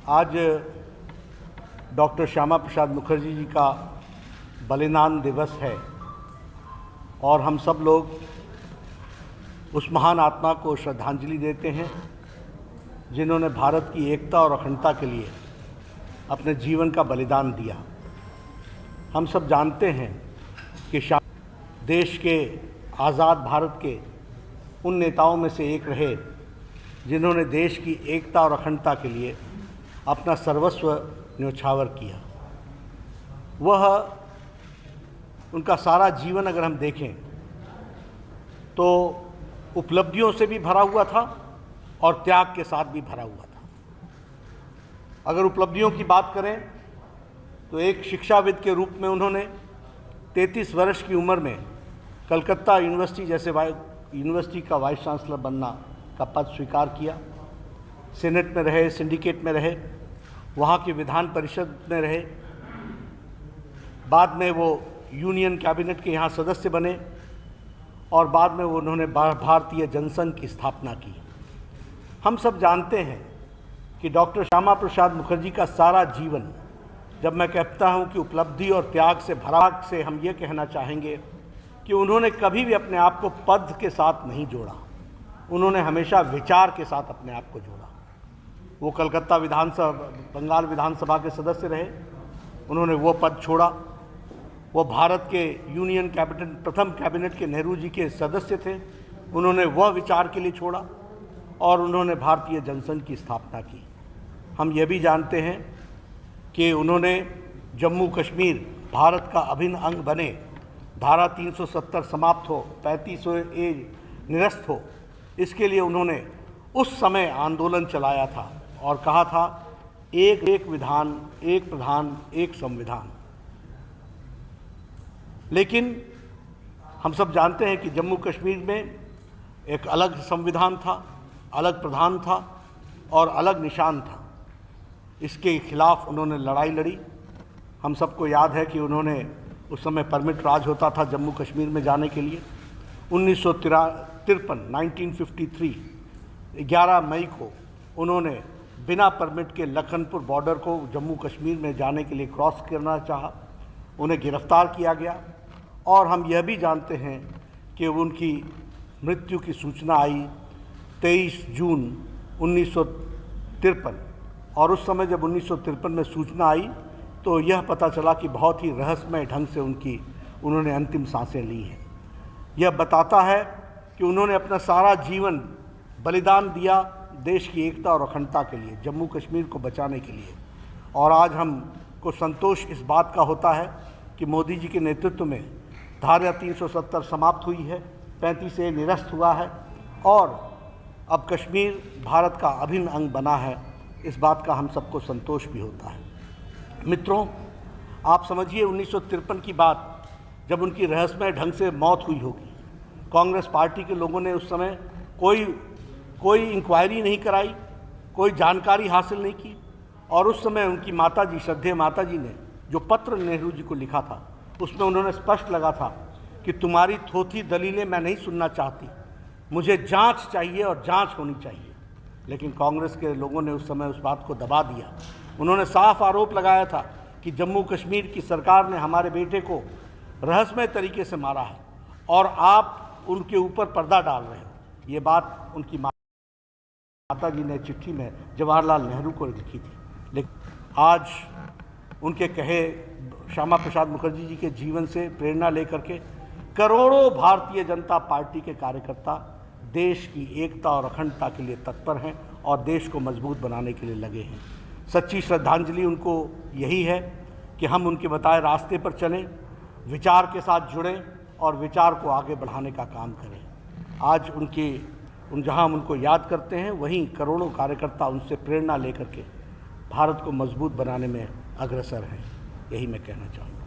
आज डॉक्टर श्यामा प्रसाद मुखर्जी जी का बलिदान दिवस है और हम सब लोग उस महान आत्मा को श्रद्धांजलि देते हैं जिन्होंने भारत की एकता और अखंडता के लिए अपने जीवन का बलिदान दिया। हम सब जानते हैं कि देश के आज़ाद भारत के उन नेताओं में से एक रहे जिन्होंने देश की एकता और अखंडता के लिए अपना सर्वस्व न्योछावर किया। वह उनका सारा जीवन अगर हम देखें तो उपलब्धियों से भी भरा हुआ था और त्याग के साथ भी भरा हुआ था। अगर उपलब्धियों की बात करें तो एक शिक्षाविद के रूप में उन्होंने 33 वर्ष की उम्र में कलकत्ता यूनिवर्सिटी जैसे यूनिवर्सिटी का वाइस चांसलर बनना का पद स्वीकार किया। सीनेट में रहे, सिंडिकेट में रहे, वहाँ की विधान परिषद में रहे। बाद में वो यूनियन कैबिनेट के यहाँ सदस्य बने और बाद में वो उन्होंने भारतीय जनसंघ की स्थापना की। हम सब जानते हैं कि डॉक्टर श्यामा प्रसाद मुखर्जी का सारा जीवन, जब मैं कहता हूँ कि उपलब्धि और त्याग से भरा, से हम ये कहना चाहेंगे कि उन्होंने कभी भी अपने आप को पद के साथ नहीं जोड़ा। उन्होंने हमेशा विचार के साथ अपने आप को जोड़ा। वो कलकत्ता बंगाल विधानसभा के सदस्य रहे, उन्होंने वो पद छोड़ा। वो भारत के यूनियन कैबिनेट, प्रथम कैबिनेट के नेहरू जी के सदस्य थे, उन्होंने वह विचार के लिए छोड़ा और उन्होंने भारतीय जनसंघ की स्थापना की। हम ये भी जानते हैं कि उन्होंने जम्मू कश्मीर भारत का अभिन्न अंग बने, धारा 370 समाप्त हो, 35A निरस्त हो, इसके लिए उन्होंने उस समय आंदोलन चलाया था और कहा था एक विधान, एक प्रधान, एक संविधान। लेकिन हम सब जानते हैं कि जम्मू कश्मीर में एक अलग संविधान था, अलग प्रधान था और अलग निशान था। इसके खिलाफ उन्होंने लड़ाई लड़ी। हम सबको याद है कि उन्होंने उस समय परमिट राज होता था जम्मू कश्मीर में जाने के लिए। 1953 11 मई को उन्होंने बिना परमिट के लखनपुर बॉर्डर को जम्मू कश्मीर में जाने के लिए क्रॉस करना चाहा। उन्हें गिरफ्तार किया गया और हम यह भी जानते हैं कि उनकी मृत्यु की सूचना आई 23 जून 1953। और उस समय जब 1953 में सूचना आई तो यह पता चला कि बहुत ही रहस्यमय ढंग से उन्होंने अंतिम सांसें ली हैं। यह बताता है कि उन्होंने अपना सारा जीवन बलिदान दिया देश की एकता और अखंडता के लिए, जम्मू कश्मीर को बचाने के लिए। और आज हमको संतोष इस बात का होता है कि मोदी जी के नेतृत्व में धारा 370 समाप्त हुई है, 35A निरस्त हुआ है और अब कश्मीर भारत का अभिन्न अंग बना है। इस बात का हम सबको संतोष भी होता है। मित्रों, आप समझिए 1953 की बात, जब उनकी रहस्यमय ढंग से मौत हुई होगी, कांग्रेस पार्टी के लोगों ने उस समय कोई इंक्वायरी नहीं कराई, कोई जानकारी हासिल नहीं की। और उस समय उनकी माताजी, श्रद्धेय माताजी ने जो पत्र नेहरू जी को लिखा था, उसमें उन्होंने स्पष्ट लगा था कि तुम्हारी थोथी दलीलें मैं नहीं सुनना चाहती, मुझे जांच चाहिए और जांच होनी चाहिए। लेकिन कांग्रेस के लोगों ने उस समय उस बात को दबा दिया। उन्होंने साफ आरोप लगाया था कि जम्मू कश्मीर की सरकार ने हमारे बेटे को रहस्यमय तरीके से मारा है और आप उनके ऊपर पर्दा डाल रहे हो। ये बात उनकी माता जी ने चिट्ठी में जवाहरलाल नेहरू को लिखी थी। लेकिन आज उनके कहे श्यामा प्रसाद मुखर्जी जी के जीवन से प्रेरणा लेकर के करोड़ों भारतीय जनता पार्टी के कार्यकर्ता देश की एकता और अखंडता के लिए तत्पर हैं और देश को मजबूत बनाने के लिए लगे हैं। सच्ची श्रद्धांजलि उनको यही है कि हम उनके बताए रास्ते पर चलें, विचार के साथ जुड़ें और विचार को आगे बढ़ाने का काम करें। आज जहां हम उनको याद करते हैं, वहीं करोड़ों कार्यकर्ता उनसे प्रेरणा लेकर के भारत को मजबूत बनाने में अग्रसर हैं। यही मैं कहना चाहूँगा।